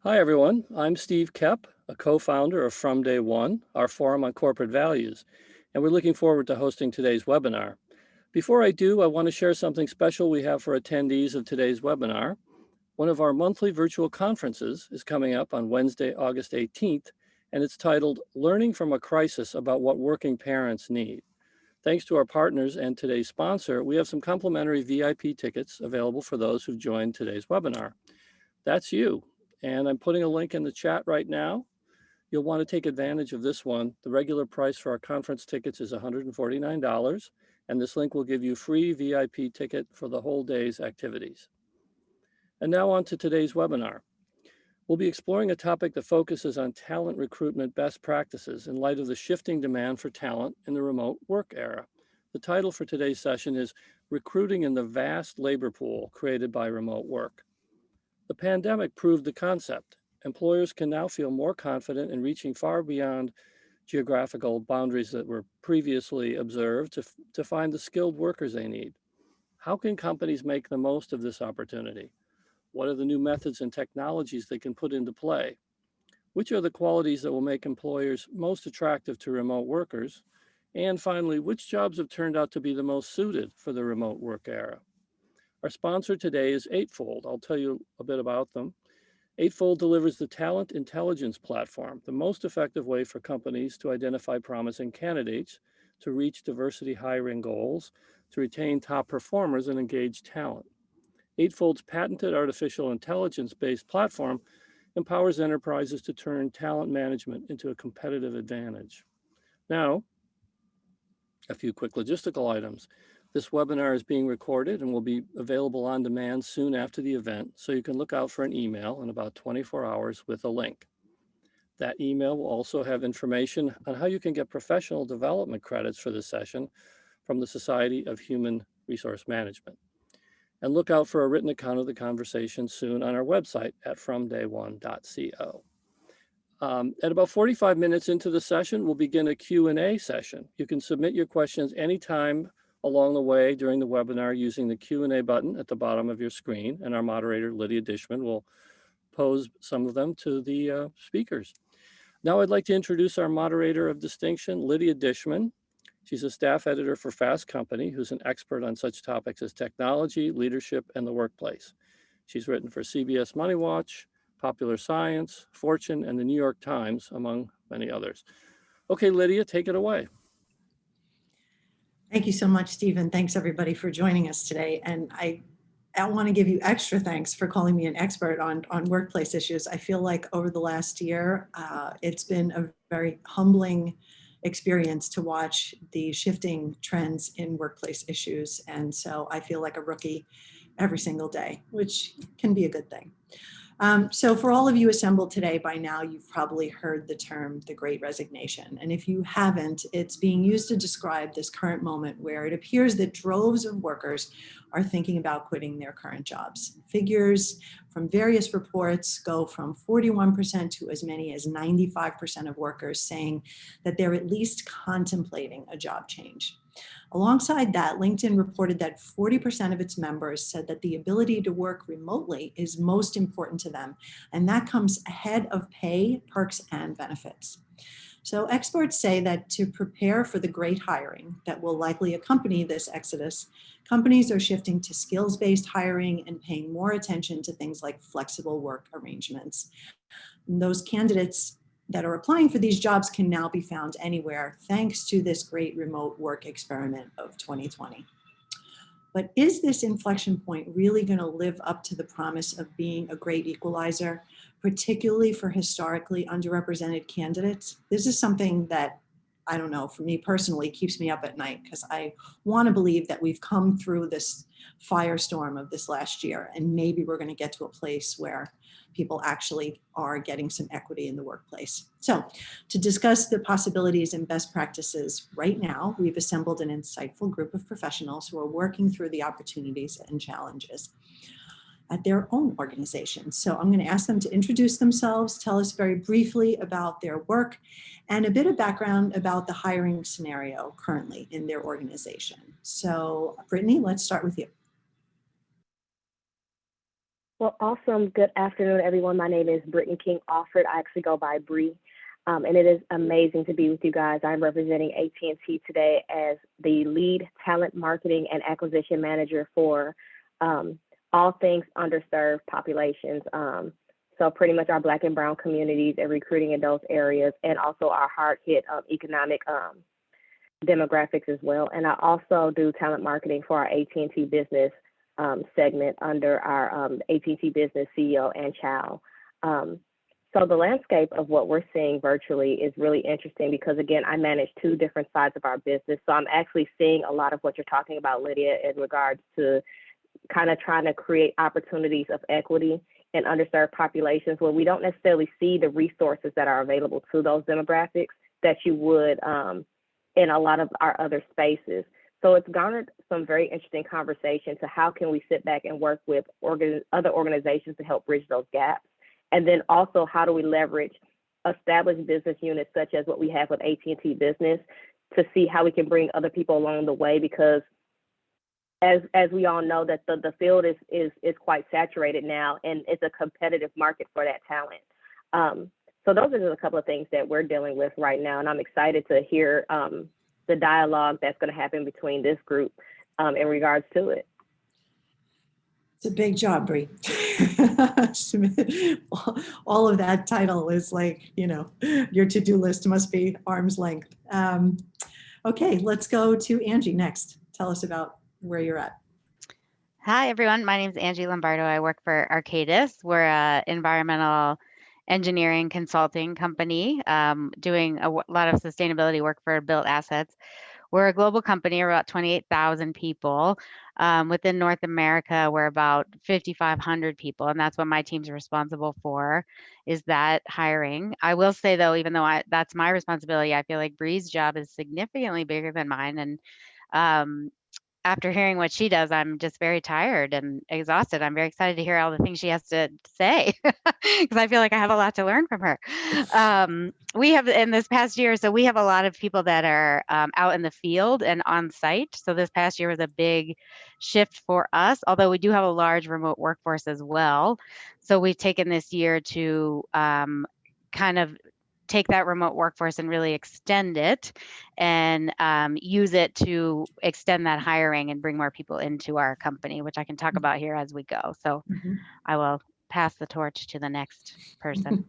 Hi, everyone. I'm Steve Kepp, a co-founder of From Day One, our forum on corporate values, and we're looking forward to hosting today's webinar. Before I do, I want to share something special we have for attendees of today's webinar. One of our monthly virtual conferences is coming up on Wednesday, August 18th, and it's titled Learning from a Crisis About What Working Parents Need. Thanks to our partners and today's sponsor, we have some complimentary VIP tickets available for those who've joined today's webinar. That's you. And I'm putting a link in the chat right now. You'll want to take advantage of this one. The regular price for our conference tickets is $149, and this link will give you free VIP ticket for the whole day's activities. And now on to today's webinar. We'll be exploring a topic that focuses on talent recruitment best practices in light of the shifting demand for talent in the remote work era. The title for today's session is Recruiting in the Vast Labor Pool Created by Remote Work. The pandemic proved the concept. Employers can now feel more confident in reaching far beyond geographical boundaries that were previously observed to find the skilled workers they need. How can companies make the most of this opportunity? What are the new methods and technologies they can put into play? Which are the qualities that will make employers most attractive to remote workers? And finally, which jobs have turned out to be the most suited for the remote work era? Our sponsor today is Eightfold. I'll tell you a bit about them. Eightfold delivers the talent intelligence platform, the most effective way for companies to identify promising candidates, to reach diversity hiring goals, to retain top performers and engage talent. Eightfold's patented artificial intelligence-based platform empowers enterprises to turn talent management into a competitive advantage. Now, a few quick logistical items. This webinar is being recorded and will be available on demand soon after the event, so you can look out for an email in about 24 hours with a link. That email will also have information on how you can get professional development credits for this session from the Society of Human Resource Management. And look out for a written account of the conversation soon on our website at fromday1.co. At about 45 minutes into the session, we'll begin a Q&A session. You can submit your questions anytime along the way during the webinar using the Q&A button at the bottom of your screen, and our moderator, Lydia Dishman, will pose some of them to the speakers. Now I'd like to introduce our moderator of distinction, Lydia Dishman. She's a staff editor for Fast Company, who's an expert on such topics as technology, leadership, and the workplace. She's written for CBS Money Watch, Popular Science, Fortune, and the New York Times, among many others. Okay, Lydia, take it away. Thank you so much, Stephen. Thanks everybody for joining us today. And I want to give you extra thanks for calling me an expert on workplace issues. I feel like over the last year, it's been a very humbling experience to watch the shifting trends in workplace issues. And so I feel like a rookie every single day, which can be a good thing. So for all of you assembled today, by now you've probably heard the term the Great Resignation. And if you haven't, it's being used to describe this current moment where it appears that droves of workers are thinking about quitting their current jobs. Figures from various reports go from 41% to as many as 95% of workers saying that they're at least contemplating a job change. Alongside that, LinkedIn reported that 40% of its members said that the ability to work remotely is most important to them, and that comes ahead of pay, perks, and benefits. So experts say that to prepare for the great hiring that will likely accompany this exodus, companies are shifting to skills-based hiring and paying more attention to things like flexible work arrangements. And those candidates that are applying for these jobs can now be found anywhere thanks to this great remote work experiment of 2020. But is this inflection point really going to live up to the promise of being a great equalizer, particularly for historically underrepresented candidates? This is something that, I don't know, for me personally, keeps me up at night because I want to believe that we've come through this firestorm of this last year, and maybe we're going to get to a place where people actually are getting some equity in the workplace. So to discuss the possibilities and best practices right now, we've assembled an insightful group of professionals who are working through the opportunities and challenges at their own organizations. So I'm going to ask them to introduce themselves, tell us very briefly about their work, and a bit of background about the hiring scenario currently in their organization. So Brittany, let's start with you. Well, awesome. Good afternoon, everyone. My name is Brittany King Alford. I actually go by Bree, and it is amazing to be with you guys. I'm representing AT&T today as the lead talent marketing and acquisition manager for all things underserved populations. So pretty much our Black and Brown communities and recruiting in those areas, and also our hard-hit economic demographics as well. And I also do talent marketing for our AT&T business segment under our AT&T Business CEO and Chow. So the landscape of what we're seeing virtually is really interesting because, again, I manage two different sides of our business. So I'm actually seeing a lot of what you're talking about, Lydia, in regards to kind of trying to create opportunities of equity in underserved populations where we don't necessarily see the resources that are available to those demographics that you would in a lot of our other spaces. So it's garnered some very interesting conversation to how can we sit back and work with other organizations to help bridge those gaps. And then also how do we leverage established business units such as what we have with AT&T Business to see how we can bring other people along the way, because as we all know that the field is quite saturated now, and it's a competitive market for that talent. So those are just a couple of things that we're dealing with right now, and I'm excited to hear the dialogue that's going to happen between this group in regards to it. It's a big job, Bree. All of that title is like, you know, your to-do list must be arm's length. Okay, let's go to Angie next. Tell us about where you're at. Hi, everyone. My name is Angie Lombardo. I work for Arcadis. We're an environmental engineering consulting company doing a lot of sustainability work for built assets. We're a global company, we're about 28,000 people. Within North America, we're about 5,500 people, and that's what my team's responsible for, is that hiring. I will say, though, even though that's my responsibility, I feel like Bree's job is significantly bigger than mine. And after hearing what she does, I'm just very tired and exhausted. I'm very excited to hear all the things she has to say because I feel like I have a lot to learn from her. We have in this past year, so we have a lot of people that are out in the field and on site. So this past year was a big shift for us, although we do have a large remote workforce as well. So we've taken this year to kind of take that remote workforce and really extend it and use it to extend that hiring and bring more people into our company, which I can talk about here as we go. So I will pass the torch to the next person.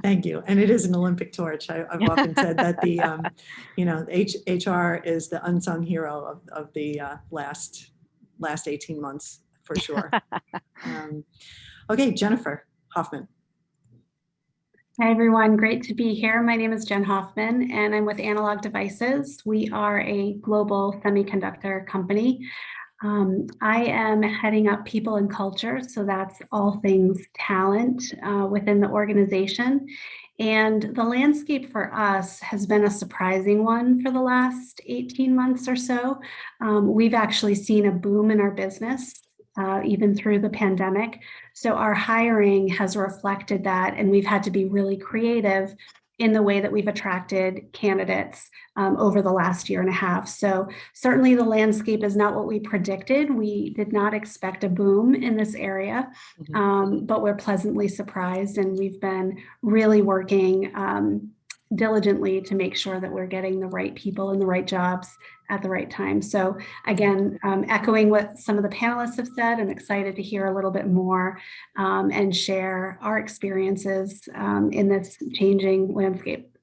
Thank you. And it is an Olympic torch. I've often said that the, you know, HR is the unsung hero of the last 18 months for sure. Okay, Jennifer Hoffman. Hi, everyone. Great to be here. My name is Jen Hoffman, and I'm with Analog Devices. We are a global semiconductor company. I am heading up people and culture, so that's all things talent within the organization. And the landscape for us has been a surprising one for the last 18 months or so. We've actually seen a boom in our business, even through the pandemic. So our hiring has reflected that, and we've had to be really creative in the way that we've attracted candidates over the last year and a half. So certainly the landscape is not what we predicted. We did not expect a boom in this area, but we're pleasantly surprised, and we've been really working diligently to make sure that we're getting the right people in the right jobs at the right time. So again, echoing what some of the panelists have said, I'm excited to hear a little bit more and share our experiences in this changing landscape.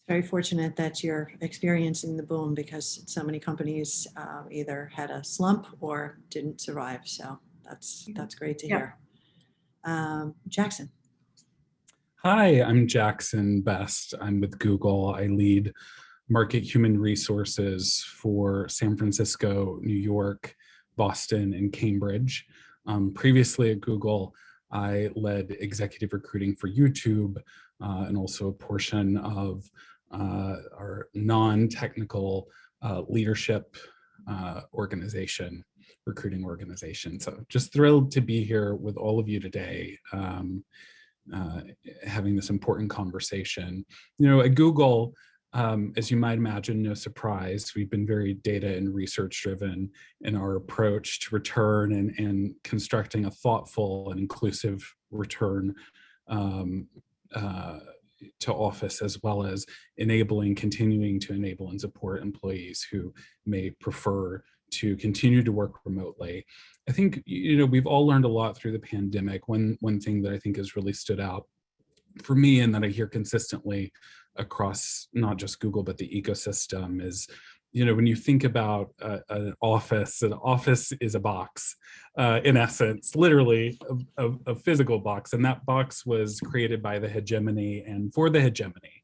Very fortunate that you're experiencing the boom, because so many companies either had a slump or didn't survive. So that's great to hear. Jackson. Hi, I'm Jackson Best. I'm with Google. I lead market human resources for San Francisco, New York, Boston, and Cambridge. Previously at Google, I led executive recruiting for YouTube and also a portion of our non-technical leadership organization, recruiting organization. So just thrilled to be here with all of you today. Having this important conversation. You know, at Google, As you might imagine, no surprise, we've been very data and research driven in our approach to return and constructing a thoughtful and inclusive return to office, as well as continuing to enable and support employees who may prefer to continue to work remotely. I think, we've all learned a lot through the pandemic. One thing that I think has really stood out for me, and that I hear consistently across not just Google, but the ecosystem, is, when you think about an office is a box, in essence, literally a physical box. And that box was created by the hegemony and for the hegemony.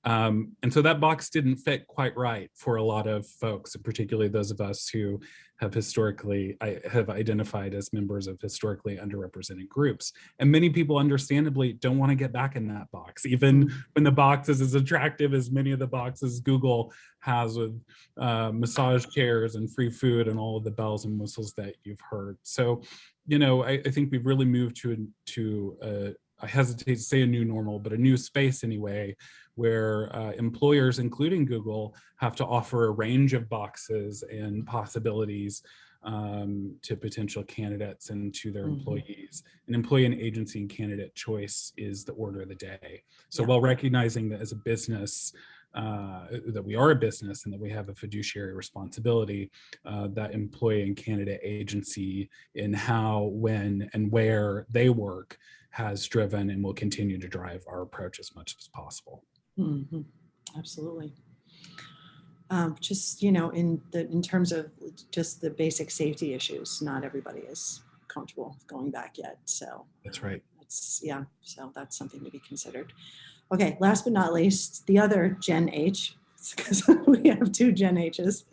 And so that box didn't fit quite right for a lot of folks, and particularly those of us who have identified as members of historically underrepresented groups. And many people understandably don't want to get back in that box, even when the box is as attractive as many of the boxes Google has, with massage chairs and free food and all of the bells and whistles that you've heard. So, I think we've really moved to I hesitate to say a new normal, but a new space anyway, where employers, including Google, have to offer a range of boxes and possibilities to potential candidates and to their employees. And employee and agency and candidate choice is the order of the day. So while recognizing that as a business, that we are a business and that we have a fiduciary responsibility, that employee and candidate agency in how, when, and where they work has driven and will continue to drive our approach as much as possible. Mm-hmm. Absolutely. Just, in terms of just the basic safety issues, not everybody is comfortable going back yet. So that's right. So that's something to be considered. Okay, last but not least, the other Gen H, because we have two Gen H's.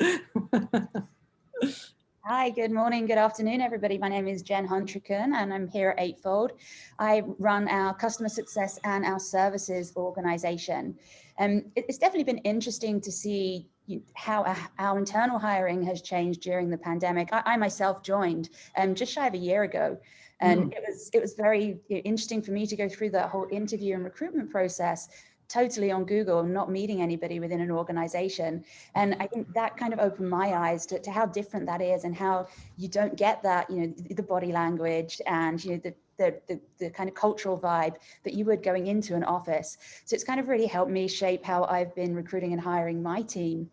Hi, good morning, good afternoon, everybody. My name is Jen Huntrican, and I'm here at Eightfold. I run our customer success and our services organization. It's definitely been interesting to see how our internal hiring has changed during the pandemic. I myself joined just shy of a year ago, and it was very interesting for me to go through that whole interview and recruitment process totally on Google and not meeting anybody within an organization. And I think that kind of opened my eyes to how different that is, and how you don't get that, the body language and, the kind of cultural vibe that you would going into an office. So it's kind of really helped me shape how I've been recruiting and hiring my team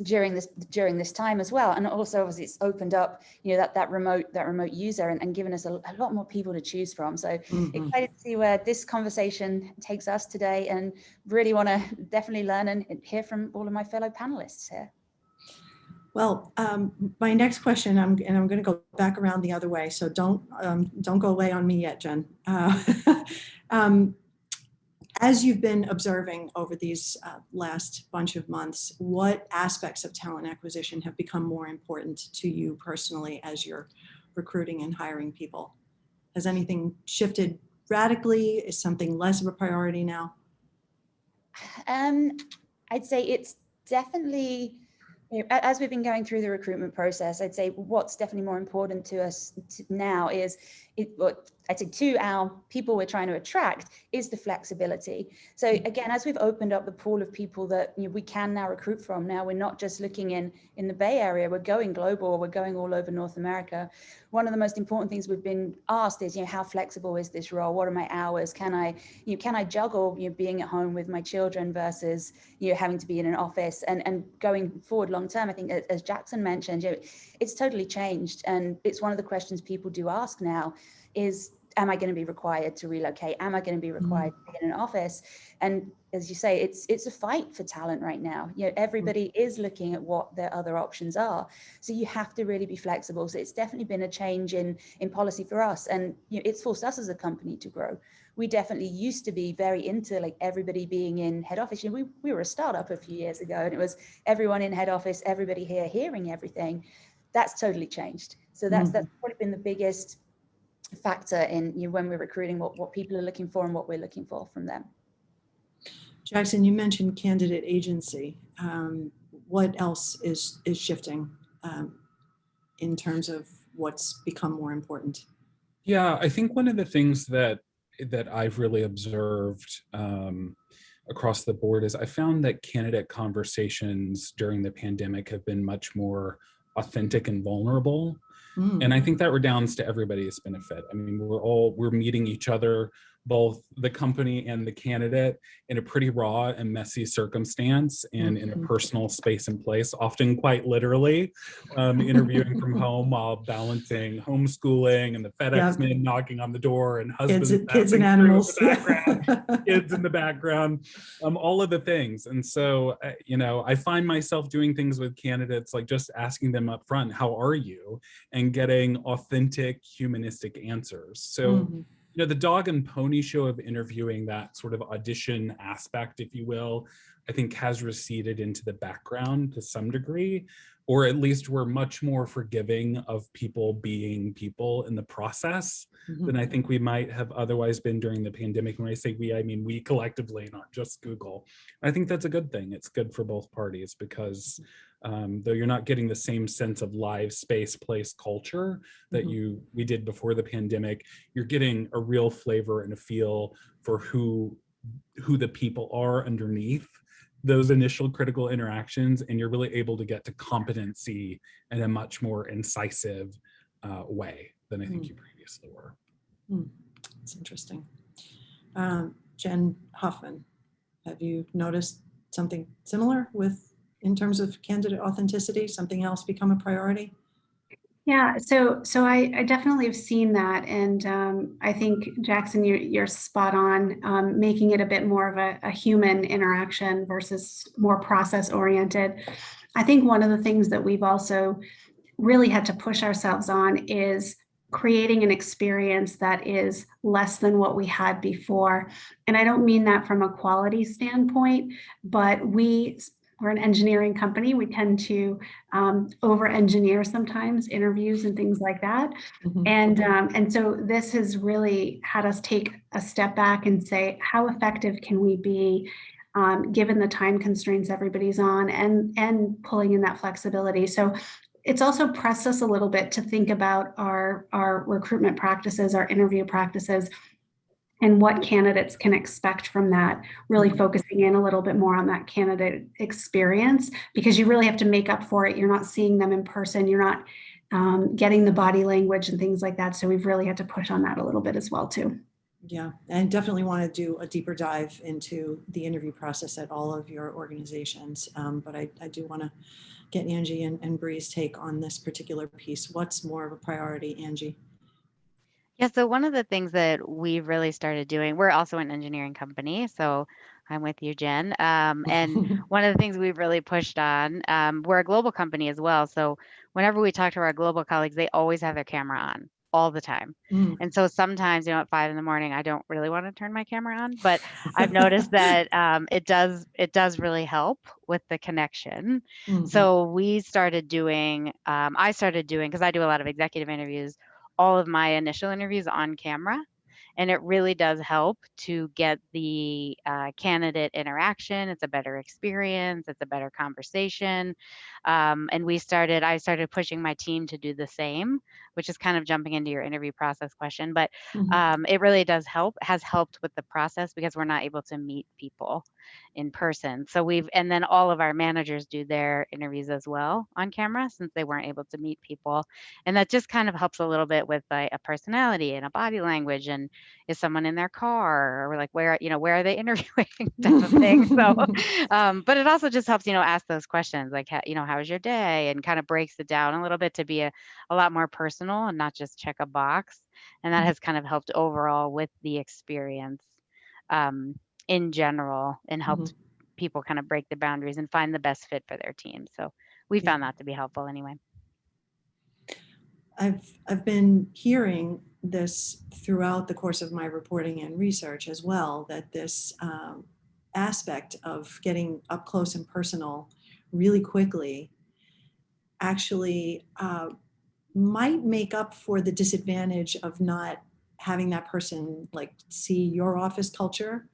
during this time as well. And also, obviously, it's opened up, that remote user and given us a lot more people to choose from. So excited to see where this conversation takes us today, and really want to definitely learn and hear from all of my fellow panelists here. Well, my next question, I'm going to go back around the other way. So don't go away on me yet, Jen. As you've been observing over these last bunch of months, what aspects of talent acquisition have become more important to you personally as you're recruiting and hiring people? Has anything shifted radically? Is something less of a priority now? I'd say it's definitely, as we've been going through the recruitment process, I'd say what's definitely more important to us now is, I'd say to our people we're trying to attract, is the flexibility. So again, as we've opened up the pool of people that we can now recruit from, now we're not just looking in the Bay Area, we're going global, we're going all over North America. One of the most important things we've been asked is, how flexible is this role? What are my hours? Can I juggle being at home with my children versus having to be in an office? And going forward long term, I think, as Jackson mentioned, it's totally changed. And it's one of the questions people do ask now is, am I going to be required to relocate? Am I going to be required to be in an office? And as you say, it's a fight for talent right now. Everybody is looking at what their other options are. So you have to really be flexible. So it's definitely been a change in policy for us. And it's forced us as a company to grow. We definitely used to be very into everybody being in head office. We were a startup a few years ago, and it was everyone in head office, everybody here hearing everything. That's totally changed. So that's probably been the biggest factor in when we're recruiting, what people are looking for and what we're looking for from them. Jackson, you mentioned candidate agency. What else is shifting in terms of what's become more important? Yeah, I think one of the things that I've really observed across the board is I found that candidate conversations during the pandemic have been much more authentic and vulnerable. And I think that redounds to everybody's benefit. I mean, we're meeting each other, both the company and the candidate, in a pretty raw and messy circumstance and in a personal space and place, often quite literally, interviewing from home while balancing homeschooling and the FedEx man knocking on the door and husbands kids and animals, kids in the background, all of the things. And so, I find myself doing things with candidates, like just asking them up front, how are you? And getting authentic, humanistic answers. So, the dog and pony show of interviewing, that sort of audition aspect, if you will, I think has receded into the background to some degree, or at least we're much more forgiving of people being people in the process than I think we might have otherwise been during the pandemic. When I say we, I mean we collectively, not just Google. I think that's a good thing. It's good for both parties because though you're not getting the same sense of live space, place, culture that we did before the pandemic, you're getting a real flavor and a feel for who the people are underneath those initial critical interactions, and you're really able to get to competency in a much more incisive way than I think you previously were. That's interesting. Jen Hoffman, have you noticed something similar in terms of candidate authenticity, something else become a priority? Yeah, so I definitely have seen that, and I think, Jackson, you're spot on, making it a bit more of a human interaction versus more process oriented. I think one of the things that we've also really had to push ourselves on is creating an experience that is less than what we had before. And I don't mean that from a quality standpoint, but we're an engineering company. We tend to over-engineer sometimes interviews and things like that. And so this has really had us take a step back and say, how effective can we be given the time constraints everybody's on, and pulling in that flexibility. So it's also pressed us a little bit to think about our recruitment practices, our interview practices, and what candidates can expect from that, really focusing in a little bit more on that candidate experience, because you really have to make up for it. You're not seeing them in person. You're not getting the body language and things like that. So we've really had to push on that a little bit as well, too. Yeah, and definitely want to do a deeper dive into the interview process at all of your organizations. But I do want to get Angie and Bree's take on this particular piece. What's more of a priority, Angie? Yeah, so one of the things that we've really started doing, we're also an engineering company, so I'm with you, Jen. And one of the things we've really pushed on, we're a global company as well. So whenever we talk to our global colleagues, they always have their camera on all the time. And so sometimes, at 5 a.m, I don't really want to turn my camera on, but I've noticed that it does really help with the connection. So we started doing, I started doing, because I do a lot of executive interviews, all of my initial interviews on camera. And it really does help to get the candidate interaction. It's a better experience. It's a better conversation. And I started pushing my team to do the same, which is kind of jumping into your interview process question. But it really has helped with the process, because we're not able to meet people in person. So and then all of our managers do their interviews as well on camera, since they weren't able to meet people. And that just kind of helps a little bit with a personality and a body language, and is someone in their car, or like where are they interviewing type of thing. So but it also just helps ask those questions, like how was your day, and kind of breaks it down a little bit to be a lot more personal and not just check a box. And that has kind of helped overall with the experience in general, and helped people kind of break the boundaries and find the best fit for their team. So we found that to be helpful anyway. I've been hearing this throughout the course of my reporting and research as well, that this aspect of getting up close and personal really quickly actually might make up for the disadvantage of not having that person see your office culture,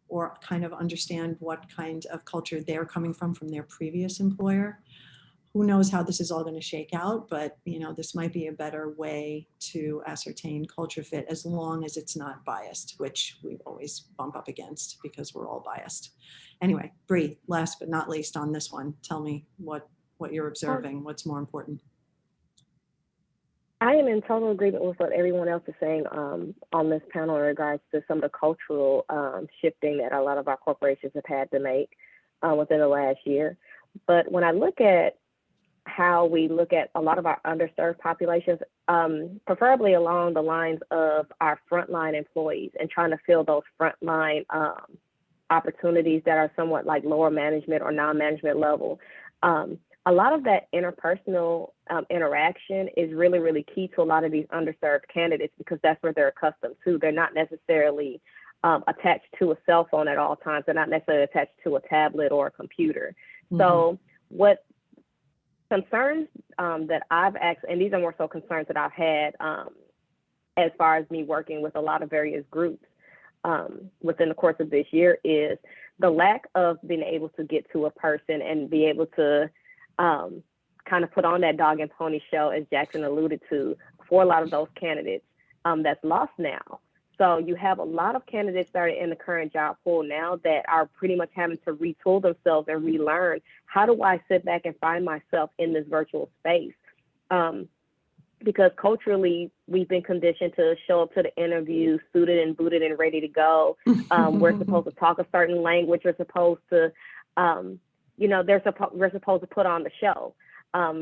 or kind of understand what kind of culture they're coming from their previous employer. who knows how this is all going to shake out, but this might be a better way to ascertain culture fit as long as it's not biased, which we always bump up against because we're all biased. Anyway, Bree, last but not least on this one, tell me what you're observing, what's more important. I am in total agreement with what everyone else is saying on this panel in regards to some of the cultural shifting that a lot of our corporations have had to make within the last year. But when I look at how we look at a lot of our underserved populations, preferably along the lines of our frontline employees and trying to fill those frontline opportunities that are somewhat like lower management or non-management level. A lot of that interpersonal interaction is really, really key to a lot of these underserved candidates because that's where they're accustomed to. They're not necessarily attached to a cell phone at all times. They're not necessarily attached to a tablet or a computer. Mm-hmm. So what concerns that I've asked, and these are more so concerns that I've had as far as me working with a lot of various groups within the course of this year, is the lack of being able to get to a person and be able to kind of put on that dog and pony show, as Jackson alluded to, for a lot of those candidates that's lost now. So you have a lot of candidates that are in the current job pool now that are pretty much having to retool themselves and relearn, how do I sit back and find myself in this virtual space? Because culturally, we've been conditioned to show up to the interview suited and booted and ready to go. We're supposed to talk a certain language. We're supposed to, we're supposed to put on the show.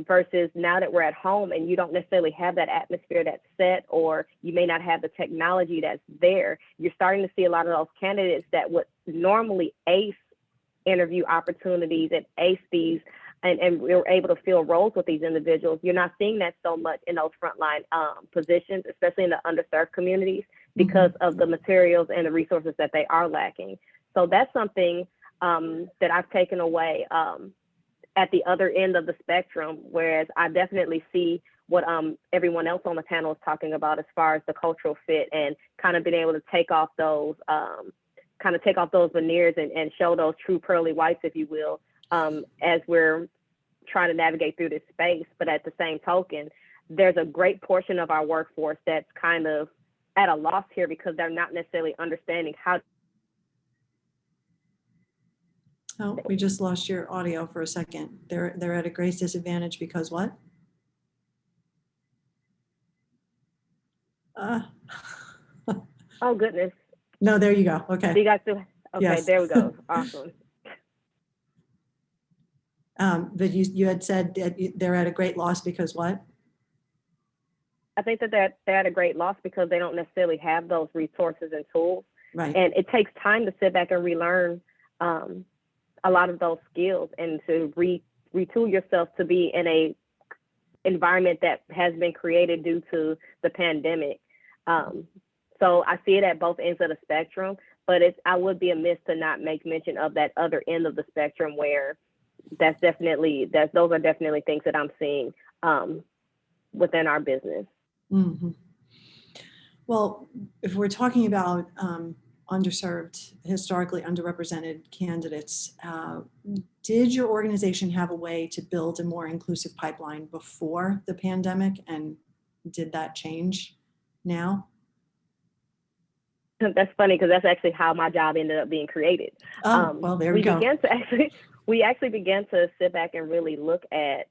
Versus now that we're at home and you don't necessarily have that atmosphere that's set, or you may not have the technology that's there, you're starting to see a lot of those candidates that would normally ace interview opportunities and ace these, and we're able to fill roles with these individuals. You're not seeing that so much in those frontline positions, especially in the underserved communities, because of the materials and the resources that they are lacking. So that's something that I've taken away at the other end of the spectrum, whereas I definitely see what everyone else on the panel is talking about as far as the cultural fit and kind of being able to take off those veneers and show those true pearly whites, if you will, as we're trying to navigate through this space. But at the same token, there's a great portion of our workforce that's kind of at a loss here because they're not necessarily understanding how. Oh, we just lost your audio for a second. They're at a great disadvantage because what? Oh, goodness. No, there you go. Okay. So you guys still, okay, yes. There we go. Awesome. But you had said that they're at a great loss because what? I think that they're at a great loss because they don't necessarily have those resources and tools. Right. And it takes time to sit back and relearn a lot of those skills and to retool yourself to be in a environment that has been created due to the pandemic. So I see it at both ends of the spectrum, but I would be amiss to not make mention of that other end of the spectrum where those are definitely things that I'm seeing within our business. Mm-hmm. Well, if we're talking about underserved, historically underrepresented candidates, did your organization have a way to build a more inclusive pipeline before the pandemic, and did that change now? That's funny because that's actually how my job ended up being created. Oh, well, there we go. We actually began to sit back and really look at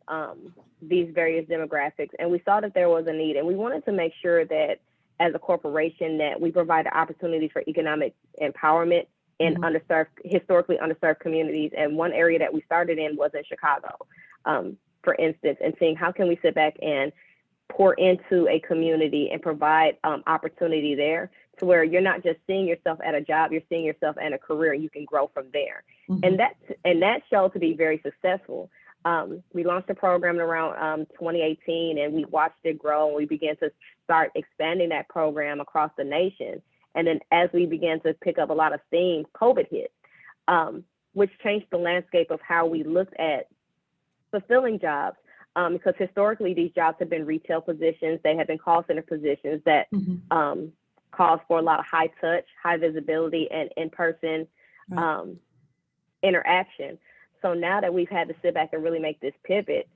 these various demographics, and we saw that there was a need, and we wanted to make sure that as a corporation that we provide opportunities for economic empowerment in historically underserved communities. And one area that we started in was in Chicago, for instance, and seeing how can we sit back and pour into a community and provide opportunity there to where you're not just seeing yourself at a job, you're seeing yourself in a career and you can grow from there. And that showed to be very successful. We launched a program around 2018 and we watched it grow, and we began to start expanding that program across the nation. And then as we began to pick up a lot of steam, COVID hit, which changed the landscape of how we looked at fulfilling jobs. Because historically these jobs have been retail positions, they have been call center positions that calls for a lot of high touch, high visibility, and in-person interaction. So now that we've had to sit back and really make this pivot,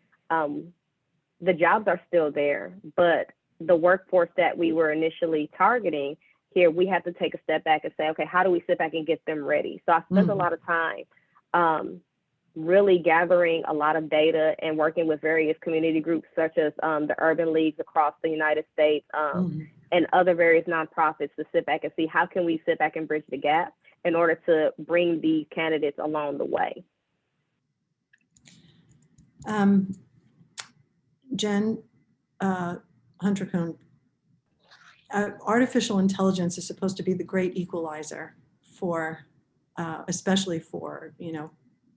the jobs are still there, but the workforce that we were initially targeting here, we have to take a step back and say, okay, how do we sit back and get them ready? So I spent a lot of time really gathering a lot of data and working with various community groups such as the urban leagues across the United States and other various nonprofits to sit back and see how can we sit back and bridge the gap in order to bring these candidates along the way. Jen Hunter-Kuhn, artificial intelligence is supposed to be the great equalizer for, especially for,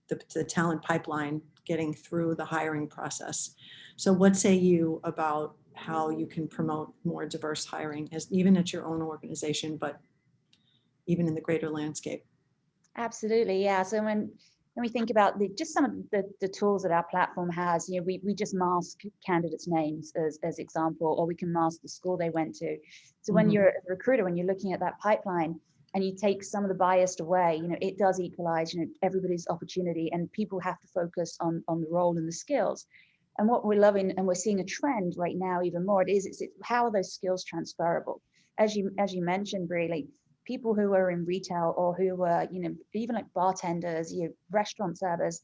the talent pipeline getting through the hiring process. So what say you about how you can promote more diverse hiring, as even at your own organization, but even in the greater landscape? Absolutely, yeah. So when we think about just some of the tools that our platform has, we just mask candidates' names as example, or we can mask the school they went to. So when you're a recruiter, when you're looking at that pipeline and you take some of the bias away, it does equalize, everybody's opportunity, and people have to focus on the role and the skills. And what we're loving, and we're seeing a trend right now even more, it's how are those skills transferable? As you mentioned, Brie, like people who are in retail or who were, even like bartenders, restaurant servers,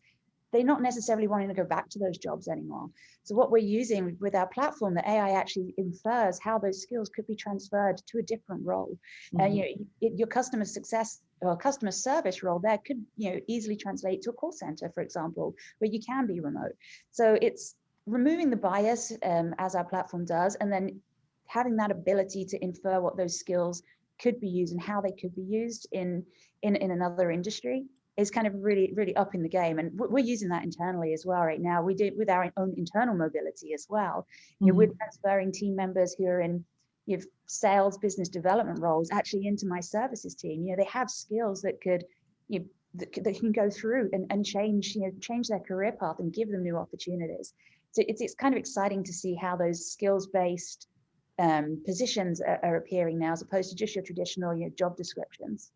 they're not necessarily wanting to go back to those jobs anymore. So what we're using with our platform, the AI actually infers how those skills could be transferred to a different role. Your customer success or customer service role there could easily translate to a call center, for example, where you can be remote. So it's removing the bias as our platform does, and then having that ability to infer what those skills could be used and how they could be used in another industry is kind of really, really up in the game. And we're using that internally as well right now. We do it with our own internal mobility as well. We're transferring team members who are in sales, business development roles actually into my services team. They have skills that could, that can go through and change their career path and give them new opportunities. So it's kind of exciting to see how those skills-based positions are appearing now, as opposed to just your traditional job descriptions.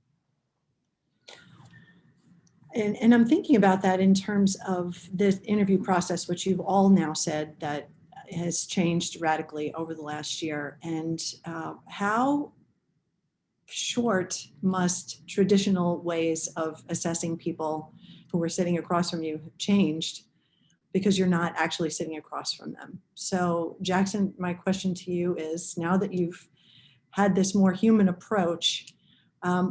And I'm thinking about that in terms of the interview process, which you've all now said that has changed radically over the last year. And how short must traditional ways of assessing people who are sitting across from you have changed, because you're not actually sitting across from them? So Jackson, my question to you is, now that you've had this more human approach,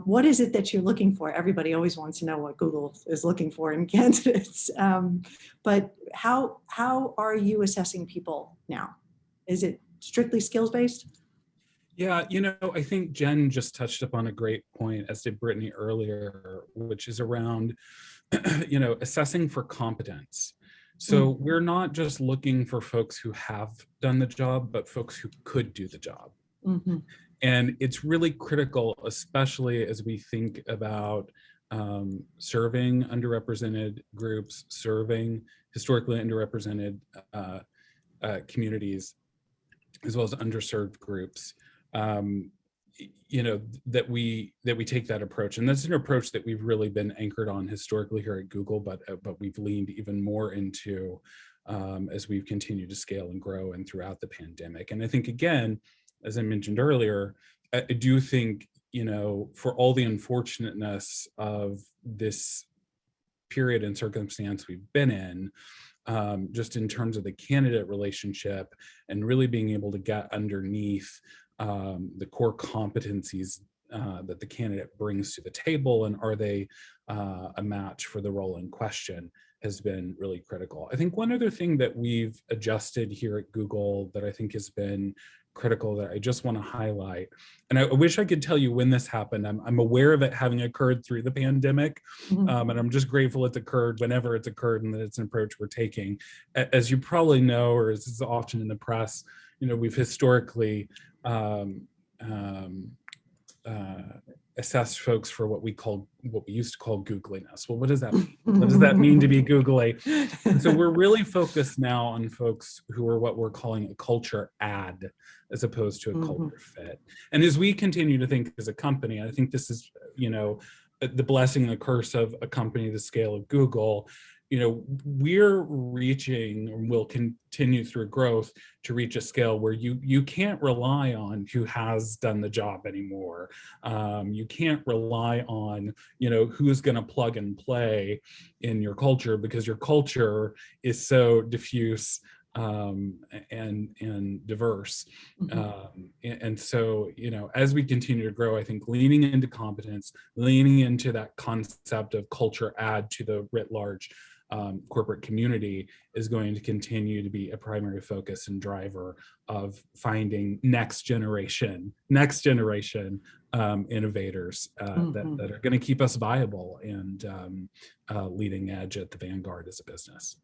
what is it that you're looking for? Everybody always wants to know what Google is looking for in candidates. But how are you assessing people now? Is it strictly skills-based? Yeah, I think Jen just touched upon a great point, as did Brittany earlier, which is around, assessing for competence. So we're not just looking for folks who have done the job, but folks who could do the job. And it's really critical, especially as we think about serving underrepresented groups, serving historically underrepresented communities, as well as underserved groups, that we take that approach. And that's an approach that we've really been anchored on historically here at Google, but we've leaned even more into as we've continued to scale and grow and throughout the pandemic. And I think, again, as I mentioned earlier, I do think, for all the unfortunateness of this period and circumstance we've been in, just in terms of the candidate relationship and really being able to get underneath the core competencies that the candidate brings to the table, and are they a match for the role in question, has been really critical. I think one other thing that we've adjusted here at Google that I think has been critical, that I just want to highlight, and I wish I could tell you when this happened. I'm aware of it having occurred through the pandemic, and I'm just grateful it's occurred whenever it's occurred, and that it's an approach we're taking. As you probably know, or as is often in the press, we've historically assess folks for what we used to call googliness. Well, what does that mean? What does that mean to be googly? And so we're really focused now on folks who are what we're calling a culture add, as opposed to a culture fit. And as we continue to think as a company, I think this is, the blessing and the curse of a company the scale of Google, we're reaching, and will continue through growth to reach a scale where you can't rely on who has done the job anymore. You can't rely on, who's going to plug and play in your culture, because your culture is so diffuse and diverse. And so, as we continue to grow, I think leaning into competence, leaning into that concept of culture add to the writ large corporate community is going to continue to be a primary focus and driver of finding next generation innovators that are going to keep us viable and leading edge at the vanguard as a business.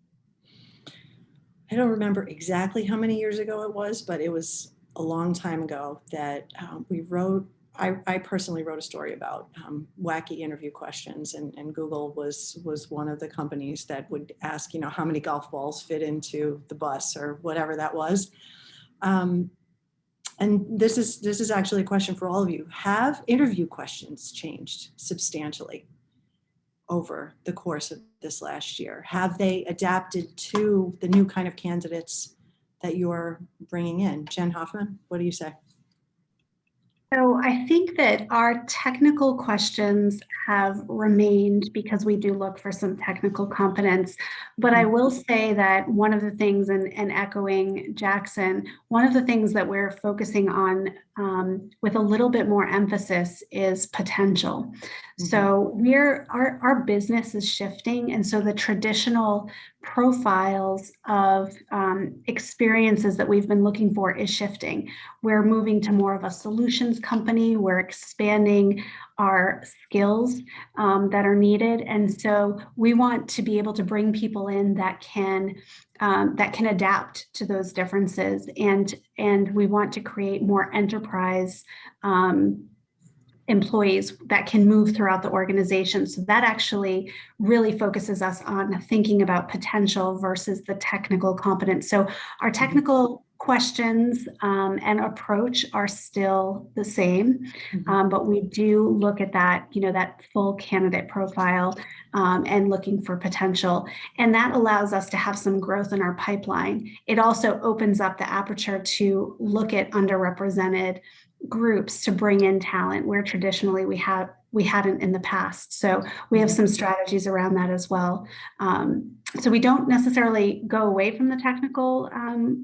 I don't remember exactly how many years ago it was, but it was a long time ago that I personally wrote a story about wacky interview questions, and Google was one of the companies that would ask, how many golf balls fit into the bus or whatever that was. And this is actually a question for all of you. Have interview questions changed substantially over the course of this last year? Have they adapted to the new kind of candidates that you're bringing in? Jen Hoffman, what do you say? So I think that our technical questions have remained because we do look for some technical competence. But I will say that one of the things, and echoing Jackson, one of the things that we're focusing on with a little bit more emphasis is potential. So our business is shifting. And so the traditional profiles of experiences that we've been looking for is shifting. We're moving to more of a solutions company. We're expanding our skills that are needed. And so we want to be able to bring people in that can adapt to those differences. And we want to create more enterprise employees that can move throughout the organization. So that actually really focuses us on thinking about potential versus the technical competence. So our technical questions and approach are still the same, but we do look at that, that full candidate profile and looking for potential. And that allows us to have some growth in our pipeline. It also opens up the aperture to look at underrepresented groups to bring in talent where traditionally we hadn't in the past. So we have some strategies around that as well. So we don't necessarily go away from the technical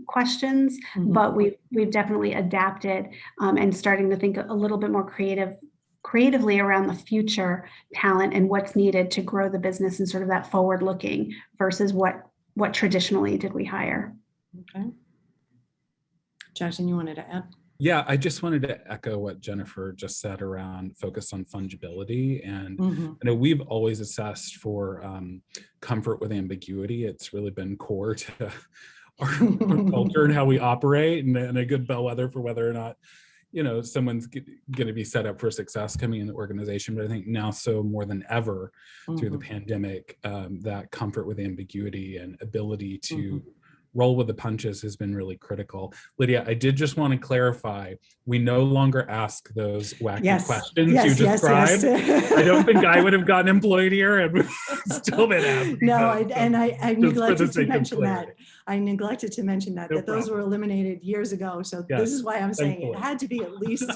questions, but we've definitely adapted and starting to think a little bit more creatively around the future talent and what's needed to grow the business and sort of that forward looking versus what traditionally did we hire. Okay. Jackson, you wanted to add? Yeah, I just wanted to echo what Jennifer just said around focus on fungibility. And I know we've always assessed for comfort with ambiguity. It's really been core to our culture and how we operate, and a good bellwether for whether or not, someone's going to be set up for success coming in the organization. But I think now so more than ever through the pandemic, that comfort with ambiguity and ability to roll with the punches has been really critical. Lydia, I did just want to clarify, we no longer ask those wacky questions you described. I don't think I would have gotten employed here and still been asked. No, I neglected to mention that. I neglected to mention that those were eliminated years ago. So this is why I'm saying it had to be at least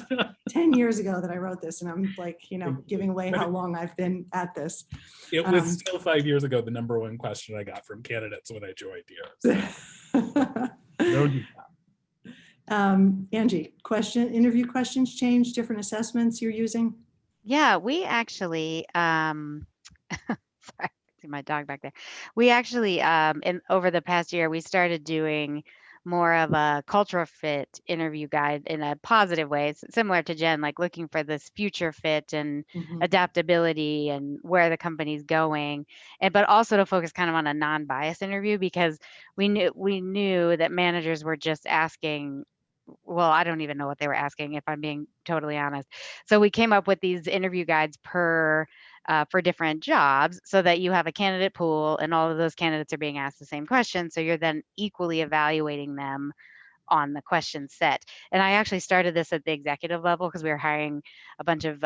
10 years ago that I wrote this. And I'm like, giving away how long I've been at this. It was still 5 years ago, the number one question I got from candidates when I joined here. So. No need that. Angie, interview questions change, different assessments you're using? Yeah, we actually, sorry, I see my dog back there. We actually, over the past year, we started doing more of a cultural fit interview guide in a positive way, similar to Jen, like looking for this future fit and adaptability and where the company's going, but also to focus kind of on a non-biased interview, because we knew that managers were just asking, well, I don't even know what they were asking, if I'm being totally honest. So we came up with these interview guides for different jobs, so that you have a candidate pool and all of those candidates are being asked the same question. So you're then equally evaluating them on the question set. And I actually started this at the executive level because we were hiring a bunch of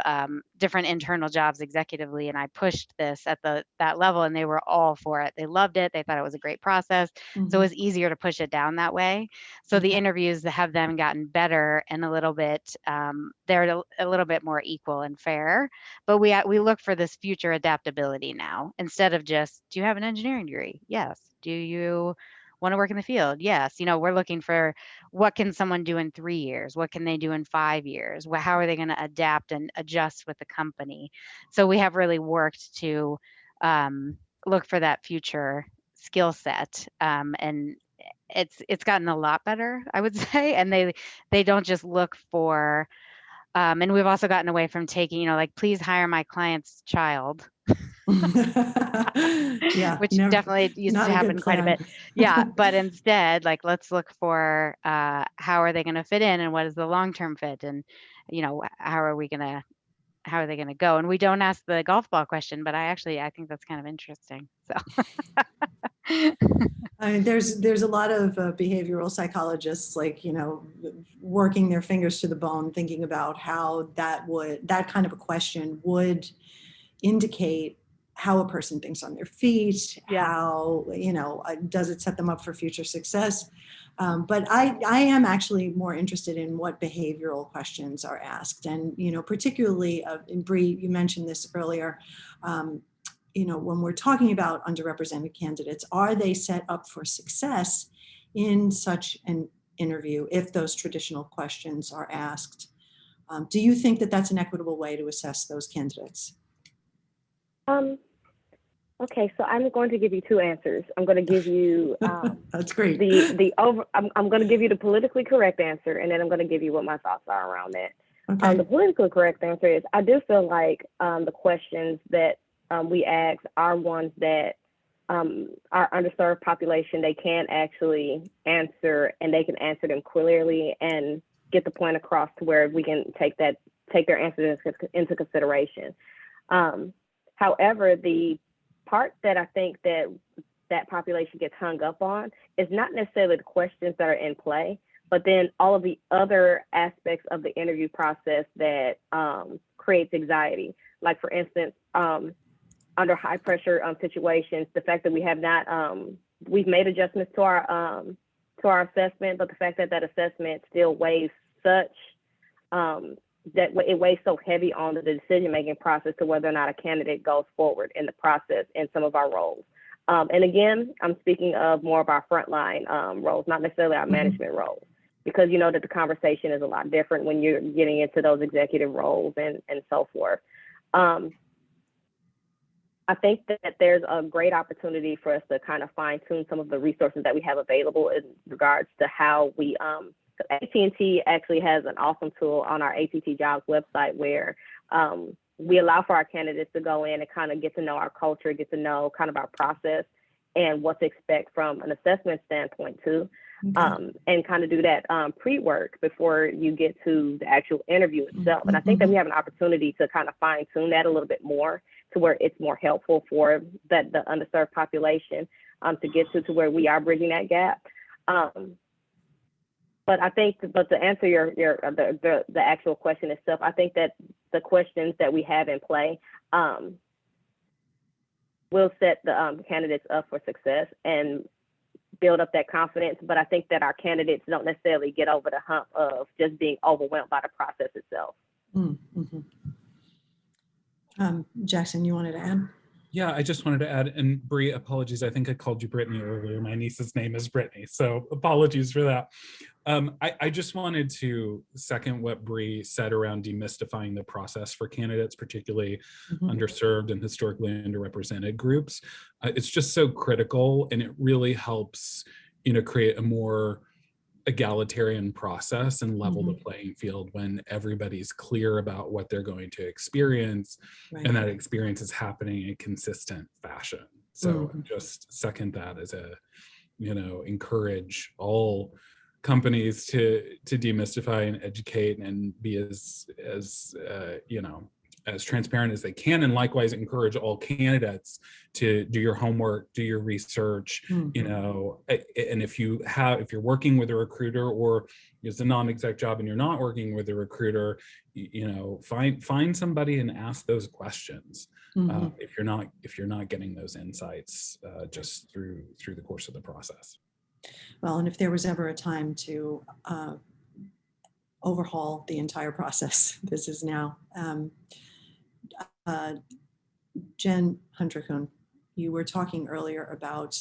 different internal jobs executively, and I pushed this at that level, and they were all for it. They loved it. They thought it was a great process. So it was easier to push it down that way. So the interviews have then gotten better and a little bit, they're a little bit more equal and fair. But we look for this future adaptability now, instead of just, do you have an engineering degree? Yes. Do you want to work in the field? Yes. We're looking for, what can someone do in 3 years? What can they do in 5 years? How are they going to adapt and adjust with the company? So we have really worked to look for that future skill set, and it's gotten a lot better, I would say. And they don't just look for, and we've also gotten away from taking, like, please hire my client's child. Yeah, which definitely used to happen quite a bit. Yeah, but instead, like, let's look for how are they going to fit in, and what is the long-term fit, and how are they going to go? And we don't ask the golf ball question, but I think that's kind of interesting. So I mean, there's a lot of behavioral psychologists, like, working their fingers to the bone, thinking about how that kind of a question would indicate how a person thinks on their feet, how, does it set them up for future success? But I am actually more interested in what behavioral questions are asked. And, particularly, and Bree, you mentioned this earlier, when we're talking about underrepresented candidates, are they set up for success in such an interview if those traditional questions are asked? Do you think that that's an equitable way to assess those candidates? Okay, so I'm going to give you two answers. I'm going to give you that's great. I'm going to give you the politically correct answer, and then I'm going to give you what my thoughts are around that. Okay. The politically correct answer is, I do feel like the questions that we ask are ones that our underserved population, they can actually answer, and they can answer them clearly and get the point across to where we can take their answers into consideration. However, the part that I think that population gets hung up on is not necessarily the questions that are in play, but then all of the other aspects of the interview process that creates anxiety. Like, for instance, under high pressure situations, the fact that we have not, we've made adjustments to our assessment, but the fact that assessment still weighs such, that it weighs so heavy on the decision-making process to whether or not a candidate goes forward in the process in some of our roles. And again, I'm speaking of more of our frontline roles, not necessarily our management roles, because you know that the conversation is a lot different when you're getting into those executive roles and so forth. I think that there's a great opportunity for us to kind of fine tune some of the resources that we have available in regards to how we, AT&T actually has an awesome tool on our ATT Jobs website where we allow for our candidates to go in and kind of get to know our culture, get to know kind of our process and what to expect from an assessment standpoint too. And kind of do that pre-work before you get to the actual interview itself. And I think that we have an opportunity to kind of fine tune that a little bit more to where it's more helpful for the underserved population to get to where we are bridging that gap. But I think, to answer the actual question itself, I think that the questions that we have in play will set the candidates up for success and build up that confidence. But I think that our candidates don't necessarily get over the hump of just being overwhelmed by the process itself. Jackson, you wanted to add? Yeah, I just wanted to add, and Bree, apologies, I think I called you Brittany earlier. My niece's name is Brittany, so apologies for that. I just wanted to second what Bree said around demystifying the process for candidates, particularly underserved and historically underrepresented groups. It's just so critical, and it really helps, create a more egalitarian process and level the playing field when everybody's clear about what they're going to experience, and that experience is happening in a consistent fashion. So just second that as a, encourage all companies to demystify and educate and be as as transparent as they can, and likewise encourage all candidates to do your homework, do your research, you know, and if you're working with a recruiter, or it's a non-exec job and you're not working with a recruiter, you know, find somebody and ask those questions. If you're not getting those insights just through the course of the process. Well, and if there was ever a time to overhaul the entire process, this is now. Jen Hunter-Kuhn, you were talking earlier about,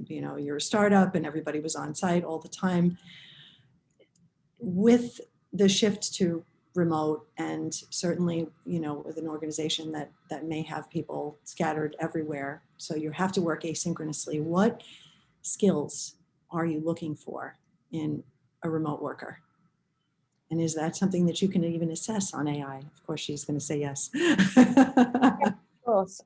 you know, you're a startup and everybody was on site all the time. With the shift to remote, and certainly, you know, with an organization that may have people scattered everywhere, so you have to work asynchronously, what skills are you looking for in a remote worker? And is that something that you can even assess on AI? Of course, she's going to say yes. Of course.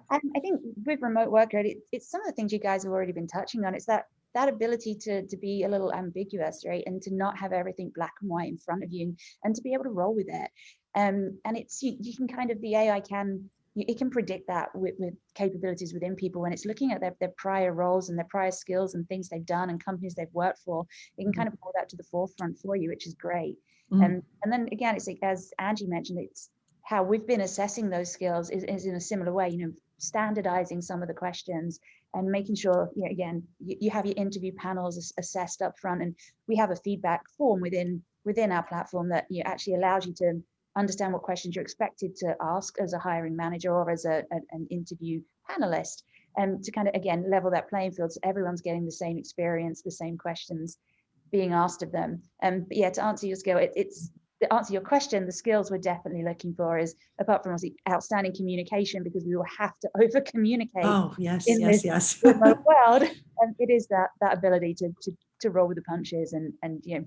I think with remote work, it's some of the things you guys have already been touching on. It's that ability to be a little ambiguous, right? And to not have everything black and white in front of you, and to be able to roll with it. And it's, you can kind of, the AI it can predict that with capabilities within people. When it's looking at their prior roles and their prior skills and things they've done and companies they've worked for, it can kind of pull that to the forefront for you, which is great. And then again, it's like, as Angie mentioned, it's how we've been assessing those skills is in a similar way, you know, standardizing some of the questions and making sure, you know, again, you have your interview panels assessed up front, and we have a feedback form within our platform that actually allows you to understand what questions you're expected to ask as a hiring manager or as an interview panelist, and to kind of, again, level that playing field so everyone's getting the same experience, the same questions being asked of them. But yeah, to answer your skill, to answer your question, the skills we're definitely looking for is, apart from obviously outstanding communication, because we will have to over communicate in this remote world, and it is that ability to roll with the punches and you know,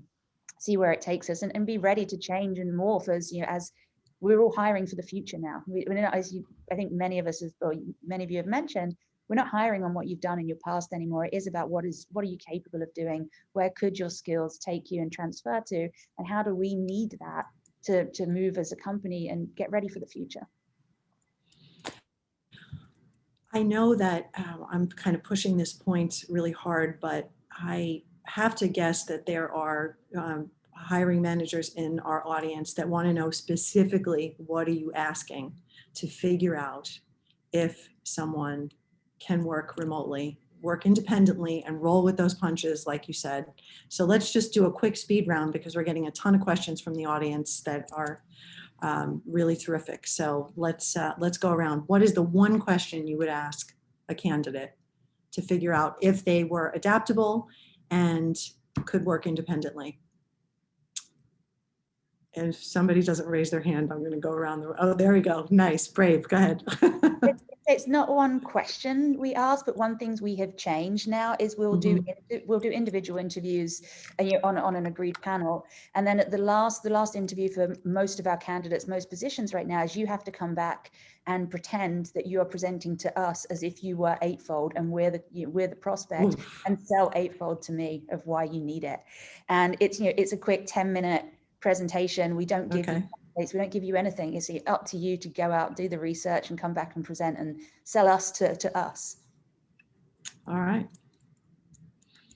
see where it takes us, and be ready to change and morph as, you know, as we're all hiring for the future now. We're not, I think many of us, or many of you have mentioned, we're not hiring on what you've done in your past anymore. It is about what are you capable of doing? Where could your skills take you and transfer to? And how do we need that to move as a company and get ready for the future? I know that I'm kind of pushing this point really hard, but I have to guess that there are hiring managers in our audience that want to know specifically, what are you asking to figure out if someone can work remotely, work independently, and roll with those punches, like you said. So let's just do a quick speed round, because we're getting a ton of questions from the audience that are really terrific. So let's go around. What is the one question you would ask a candidate to figure out if they were adaptable and could work independently? And if somebody doesn't raise their hand, I'm going to go around the, oh, there we go. Nice, brave, go ahead. It's not one question we ask, but one thing we have changed now is we'll do individual interviews, and you're on an agreed panel. And then at the last interview for most of our candidates, most positions right now, is you have to come back and pretend that you are presenting to us as if you were Eightfold and we're the prospect. Oof. And sell Eightfold to me of why you need it. And it's, you know, it's a quick 10-minute presentation. We don't give you we don't give you anything. It's up to you to go out, do the research, and come back and present and sell us to us. All right.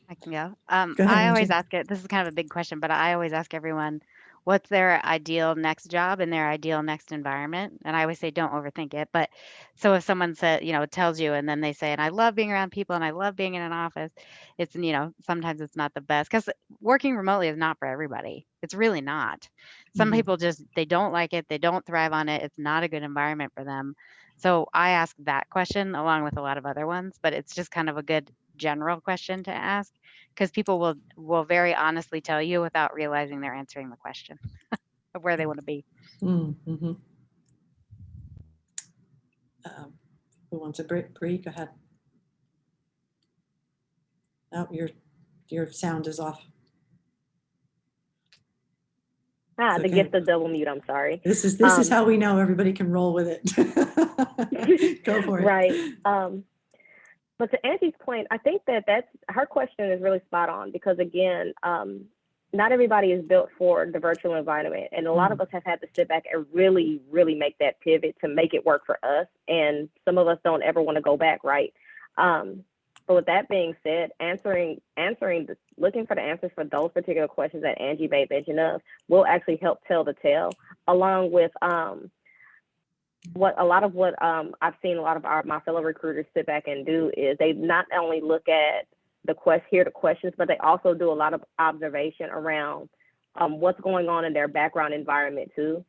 I can go. Go ahead, I always Angie. ask it. This is kind of a big question, but I always ask everyone, what's their ideal next job and their ideal next environment? And I always say, don't overthink it. But so if someone said, you know, tells you, and then they say, and I love being around people and I love being in an office, it's, you know, sometimes it's not the best, because working remotely is not for everybody. It's really not. Some people just, they don't like it. They don't thrive on it. It's not a good environment for them. So I ask that question along with a lot of other ones, but it's just kind of a good general question to ask, because people will very honestly tell you without realizing they're answering the question of where they want to be. Mm-hmm. Who wants a break? Bree, go ahead. Oh, your sound is off. The okay. Gift of double mute, I'm sorry. This is how we know everybody can roll with it. Go for it. Right. But to Angie's point, I think that's her question is really spot on, because again, not everybody is built for the virtual environment. And a lot of us have had to sit back and really, really make that pivot to make it work for us. And some of us don't ever want to go back, right? But with that being said, looking for the answers for those particular questions that Angie made mention of will actually help tell the tale, along with I've seen a lot of my fellow recruiters sit back and do is they not only look at hear the questions, but they also do a lot of observation around what's going on in their background environment too,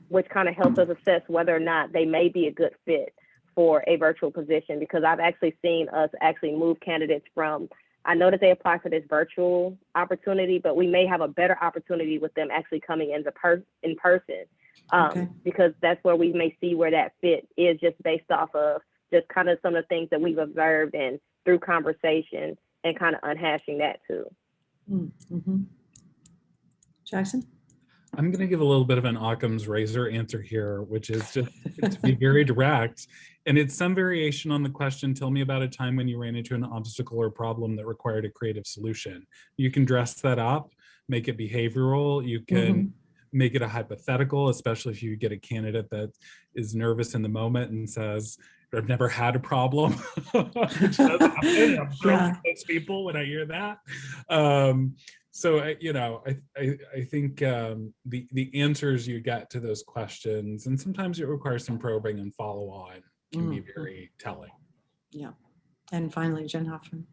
which kind of helps us assess whether or not they may be a good fit for a virtual position. Because I've actually seen us actually move candidates from, I know that they apply for this virtual opportunity, but we may have a better opportunity with them actually coming in person. Because that's where we may see where that fit is, just based off of just kind of some of the things that we've observed and through conversation and kind of unhashing that too. Jackson? I'm going to give a little bit of an Occam's razor answer here, which is just to be very direct. And it's some variation on the question, tell me about a time when you ran into an obstacle or problem that required a creative solution. You can dress that up, make it behavioral. You can make it a hypothetical, especially if you get a candidate that is nervous in the moment and says, I've never had a problem, which does happen. I'm thrilled for those people when I hear that. So, I think the answers you get to those questions, and sometimes it requires some probing and follow on, can be very telling. Yeah. And finally, Jen Hoffman.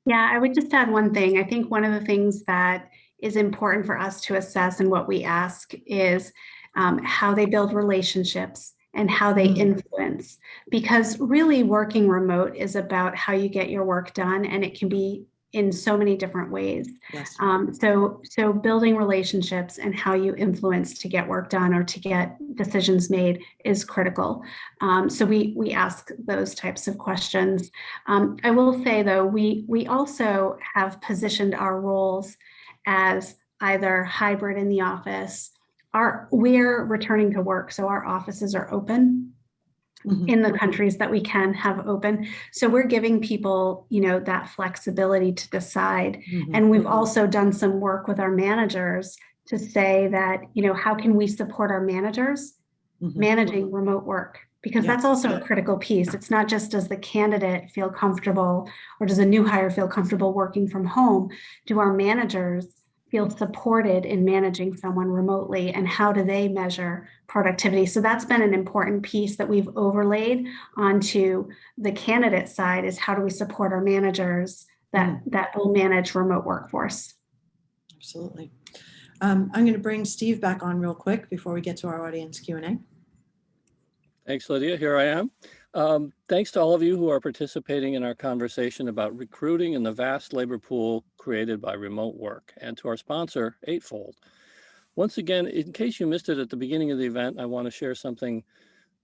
Yeah, I would just add one thing. I think one of the things that is important for us to assess and what we ask is how they build relationships and how they influence, because really working remote is about how you get your work done, and it can be in so many different ways. Yes. So building relationships and how you influence to get work done or to get decisions made is critical. So we ask those types of questions. I will say though, we also have positioned our roles as either hybrid in the office. We're returning to work, so our offices are open in the countries that we can have open. So we're giving people, that flexibility to decide. And we've also done some work with our managers to say that, how can we support our managers managing remote work? Because that's also a critical piece. It's not just does the candidate feel comfortable or does a new hire feel comfortable working from home? Do our managers feel supported in managing someone remotely, and how do they measure productivity? So that's been an important piece that we've overlaid onto the candidate side, is how do we support our managers that will manage remote workforce? Absolutely. I'm going to bring Steve back on real quick before we get to our audience Q&A. Thanks, Lydia. Here I am. Thanks to all of you who are participating in our conversation about recruiting in the vast labor pool created by remote work, and to our sponsor, Eightfold. Once again, in case you missed it at the beginning of the event, I want to share something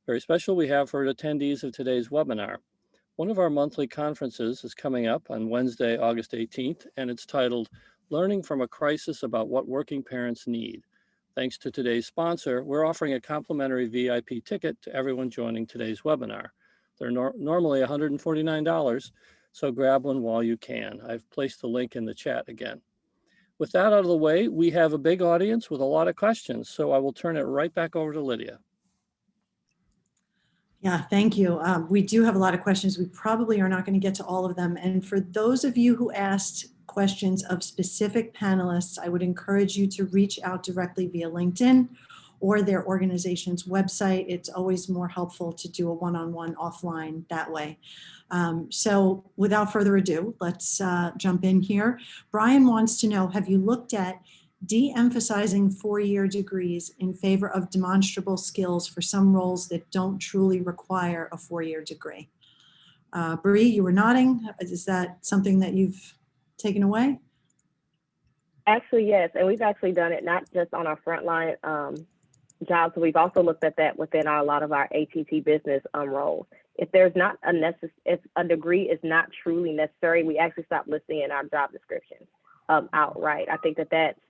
very special we have for attendees of today's webinar. One of our monthly conferences is coming up on Wednesday, August 18th, and it's titled Learning from a Crisis About What Working Parents Need. Thanks to today's sponsor, we're offering a complimentary VIP ticket to everyone joining today's webinar. They're normally $149, so grab one while you can. I've placed the link in the chat again. With that out of the way, we have a big audience with a lot of questions, so I will turn it right back over to Lydia. Yeah, thank you. We do have a lot of questions. We probably are not going to get to all of them. And for those of you who asked questions of specific panelists, I would encourage you to reach out directly via LinkedIn or their organization's website. It's always more helpful to do a one-on-one offline that way. So without further ado, let's jump in here. Brian wants to know, have you looked at de-emphasizing four-year degrees in favor of demonstrable skills for some roles that don't truly require a four-year degree? Bree, you were nodding. Is that something that you've taken away? Actually, yes. And we've actually done it not just on our frontline jobs. We've also looked at that within a lot of our ATT business roles. If there's not if a degree is not truly necessary, we actually stop listing in our job descriptions outright. I think that that's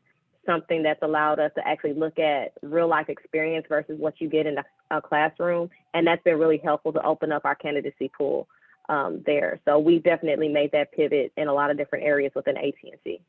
something that's allowed us to actually look at real life experience versus what you get in a classroom. And that's been really helpful to open up our candidacy pool there. So we definitely made that pivot in a lot of different areas within AT&T.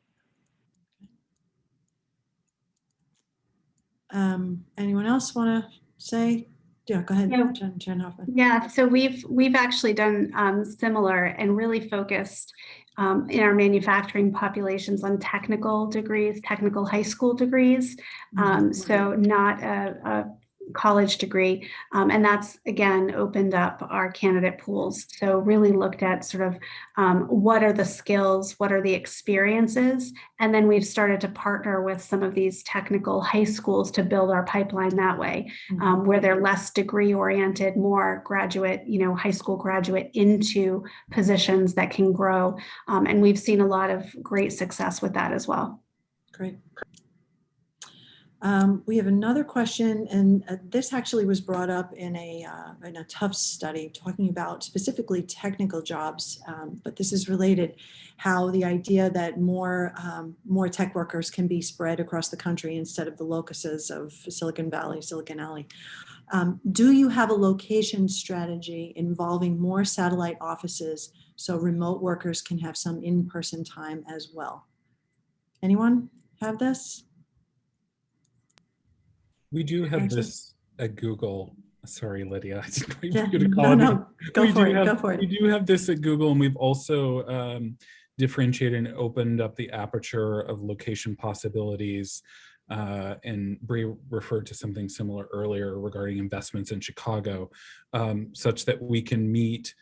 Anyone else want to say? Yeah, go ahead, Yeah. Jen Hoffman. Yeah, so we've actually done similar and really focused in our manufacturing populations on technical degrees, technical high school degrees. So not a college degree. And that's, again, opened up our candidate pools. So really looked at sort of what are the skills, what are the experiences, and then we've started to partner with some of these technical high schools to build our pipeline that way, where they're less degree oriented, more graduate, high school graduate into positions that can grow. And we've seen a lot of great success with that as well. Great. We have another question, and this actually was brought up in a Tufts study talking about specifically technical jobs, but this is related, how the idea that more tech workers can be spread across the country instead of the locuses of Silicon Valley, Silicon Alley. Do you have a location strategy involving more satellite offices so remote workers can have some in-person time as well? Anyone have this? We do have this at Google. Sorry, Lydia. I didn't wait Yeah, for you to call me. No, go for it. We do have this at Google, and we've also differentiated and opened up the aperture of location possibilities. And Bree referred to something similar earlier regarding investments in Chicago, such that we can meet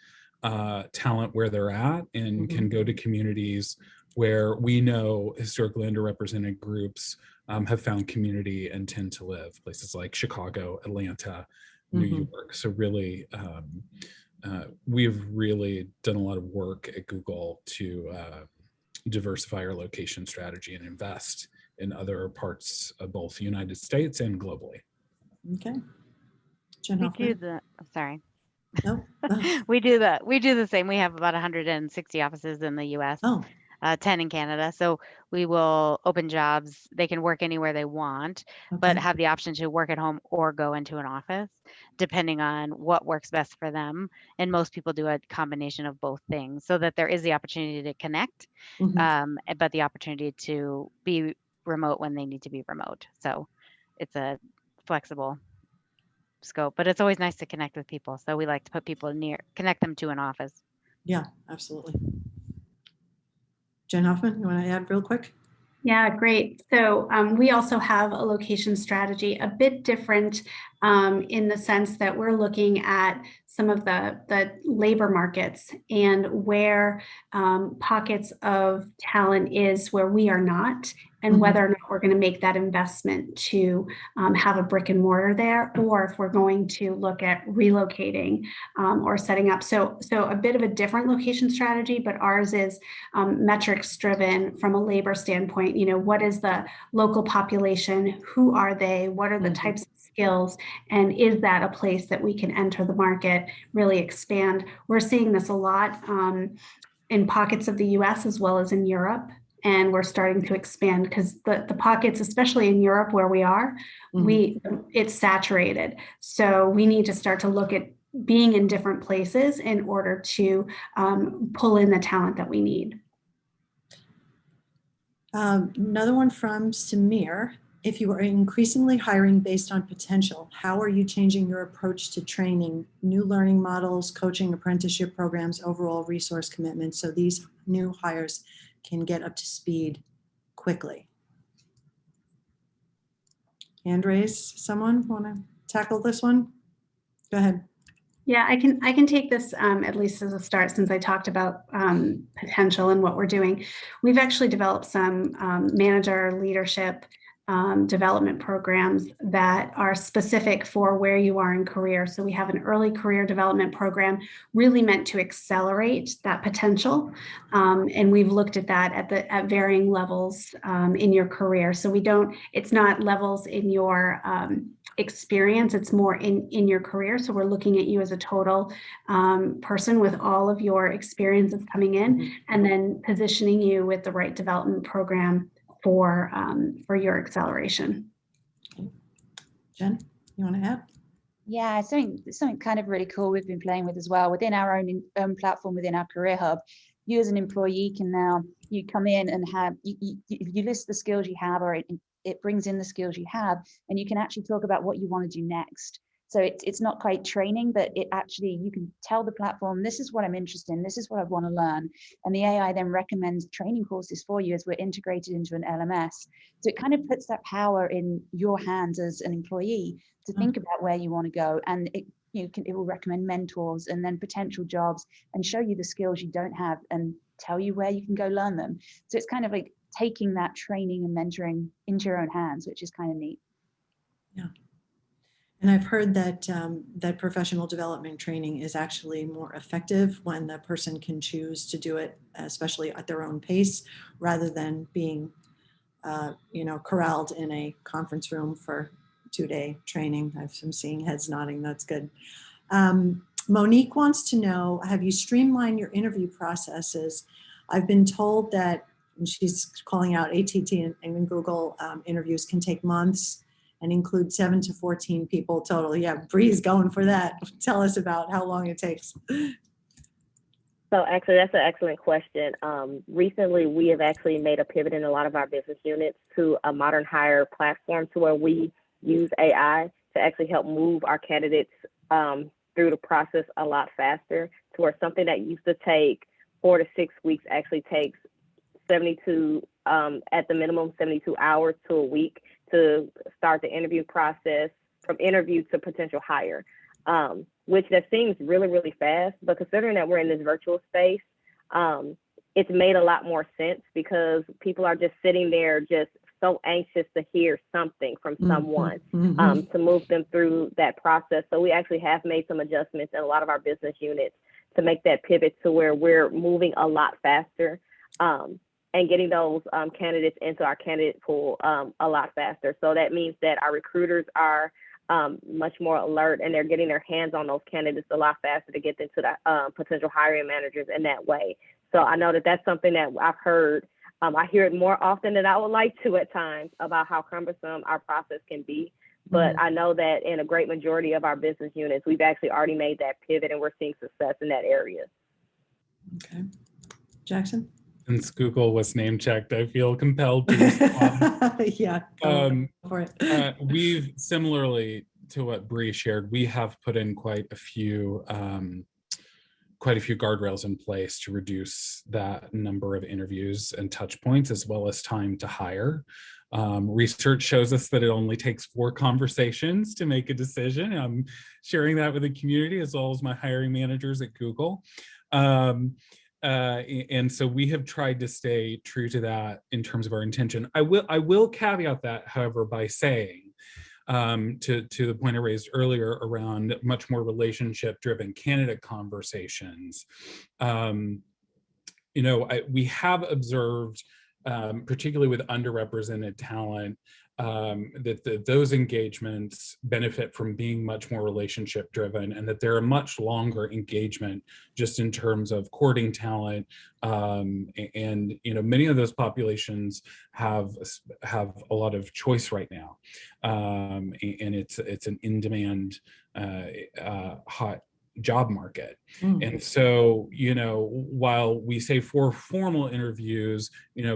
talent where they're at and can go to communities where we know historically underrepresented groups have found community and tend to live, places like Chicago, Atlanta, New York. So really, we've really done a lot of work at Google to diversify our location strategy and invest in other parts of both the United States and globally. Okay. Jen We Hoffman? do the, sorry. No. We do the same. We have about 160 offices in the US. Oh. 10 in Canada. So we will open jobs. They can work anywhere they want, but have the option to work at home or go into an office, depending on what works best for them. And most people do a combination of both things, so that there is the opportunity to connect, but the opportunity to be remote when they need to be remote. So it's a flexible scope, but it's always nice to connect with people. So we like to put people connect them to an office. Yeah, absolutely. Jen Hoffman, you want to add real quick? Yeah, great. So we also have a location strategy, a bit different in the sense that we're looking at some of the labor markets and where pockets of talent is where we are not, and whether or not we're going to make that investment to have a brick and mortar there, or if we're going to look at relocating or setting up. So a bit of a different location strategy, but ours is metrics driven from a labor standpoint. What is the local population? Who are they? What are the types of skills? And is that a place that we can enter the market, really expand? We're seeing this a lot in pockets of the US as well as in Europe. And we're starting to expand because the pockets, especially in Europe where we are, it's saturated. So we need to start to look at being in different places in order to pull in the talent that we need. Another one from Samir. If you are increasingly hiring based on potential, how are you changing your approach to training, new learning models, coaching, apprenticeship programs, overall resource commitments, so these new hires can get up to speed quickly? Hand raise, someone want to tackle this one? Go ahead. Yeah, I can take this at least as a start, since I talked about potential and what we're doing. We've actually developed some manager leadership development programs that are specific for where you are in career. So we have an early career development program really meant to accelerate that potential. And we've looked at that at varying levels in your career. So it's not levels in your experience, it's more in your career. So we're looking at you as a total person with all of your experiences coming in, and then positioning you with the right development program for your acceleration. Jen, you want to add? Yeah, something kind of really cool we've been playing with as well within our own platform, within our Career Hub. You as an employee can now, you come in and have, you list the skills you have, or it brings in the skills you have, and you can actually talk about what you want to do next. So it's not quite training, but it actually, you can tell the platform, this is what I'm interested in, this is what I want to learn. And the AI then recommends training courses for you as we're integrated into an LMS. So it kind of puts that power in your hands as an employee to think about where you want to go. And it will recommend mentors and then potential jobs and show you the skills you don't have and tell you where you can go learn them. So it's kind of like taking that training and mentoring into your own hands, which is kind of neat. Yeah. And I've heard that that professional development training is actually more effective when the person can choose to do it, especially at their own pace, rather than being, corralled in a conference room for 2-day training. I'm seeing heads nodding. That's good. Monique wants to know, have you streamlined your interview processes? I've been told that, and she's calling out AT&T and Google, interviews can take months and include 7 to 14 people total. Yeah, Bree's going for that. Tell us about how long it takes. So actually, that's an excellent question. Recently, we have actually made a pivot in a lot of our business units to a modern hire platform to where we use AI to actually help move our candidates through the process a lot faster, to where something that used to take 4 to 6 weeks actually takes 72, at the minimum, 72 hours to a week to start the interview process, from interview to potential hire, which that seems really, really fast. But considering that we're in this virtual space, it's made a lot more sense, because people are just sitting there just so anxious to hear something from someone to move them through that process. So we actually have made some adjustments in a lot of our business units to make that pivot to where we're moving a lot faster and getting those candidates into our candidate pool a lot faster. So that means that our recruiters are much more alert, and they're getting their hands on those candidates a lot faster to get them to the potential hiring managers in that way. So I know that that's something that I've heard. I hear it more often than I would like to at times about how cumbersome our process can be. But I know that in a great majority of our business units, we've actually already made that pivot, and we're seeing success in that area. Okay. Jackson? Since Google was name checked, I feel compelled to respond. Yeah, go for it. We've, similarly to what Bree shared, we have put in quite a few guardrails in place to reduce that number of interviews and touch points, as well as time to hire. Research shows us that it only takes 4 conversations to make a decision. I'm sharing that with the community, as well as my hiring managers at Google. And so we have tried to stay true to that in terms of our intention. I will caveat that, however, by saying, to the point I raised earlier around much more relationship-driven candidate conversations, we have observed, particularly with underrepresented talent, that those engagements benefit from being much more relationship driven, and that they're a much longer engagement just in terms of courting talent. And many of those populations have a lot of choice right now, and it's an in-demand hot job market. And so, while we say for formal interviews,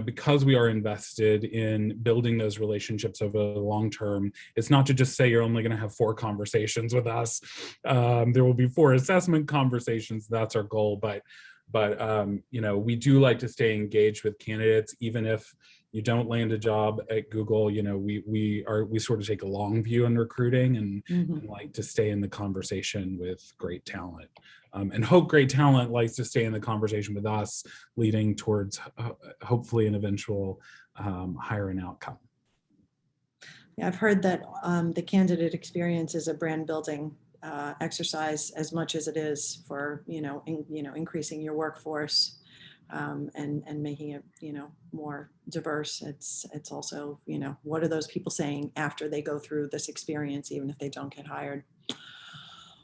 because we are invested in building those relationships over the long term, it's not to just say you're only going to have 4 conversations with us. There will be 4 assessment conversations. That's our goal. But we do like to stay engaged with candidates, even if you don't land a job at Google. We sort of take a long view in recruiting and like to stay in the conversation with great talent, and hope great talent likes to stay in the conversation with us, leading towards hopefully an eventual hiring outcome. Yeah, I've heard that the candidate experience is a brand building exercise as much as it is for increasing your workforce and making it more diverse. It's also what are those people saying after they go through this experience, even if they don't get hired.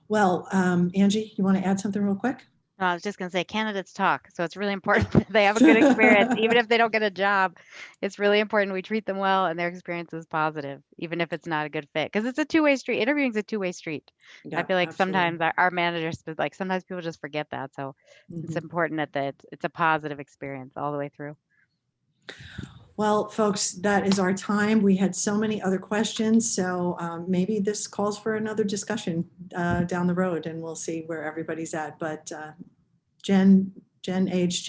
Well, Angie, you want to add something real quick? No, I was just going to say candidates talk. So it's really important that they have a good experience. Even if they don't get a job, it's really important we treat them well and their experience is positive, even if it's not a good fit. Because it's a two-way street. Interviewing is a two-way street. Yeah, I feel like absolutely. sometimes our managers, sometimes people just forget that. So it's important that it's a positive experience all the way through. Well, folks, that is our time. We had so many other questions, so maybe this calls for another discussion down the road, and we'll see where everybody's at. But Jen H,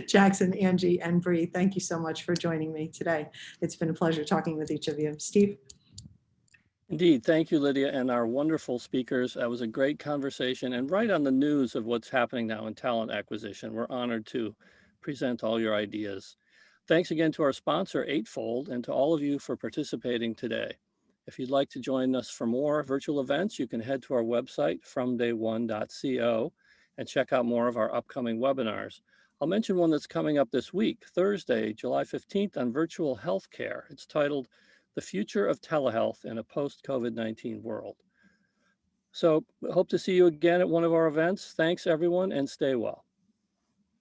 Jackson, Angie, and Bree, thank you so much for joining me today. It's been a pleasure talking with each of you. Steve? Indeed. Thank you, Lydia, and our wonderful speakers. That was a great conversation and right on the news of what's happening now in talent acquisition. We're honored to present all your ideas. Thanks again to our sponsor, Eightfold, and to all of you for participating today. If you'd like to join us for more virtual events, you can head to our website, fromday1.co, and check out more of our upcoming webinars. I'll mention one that's coming up this week, Thursday, July 15th, on virtual healthcare. It's titled The Future of Telehealth in a Post-COVID-19 World. So hope to see you again at one of our events. Thanks, everyone, and stay well.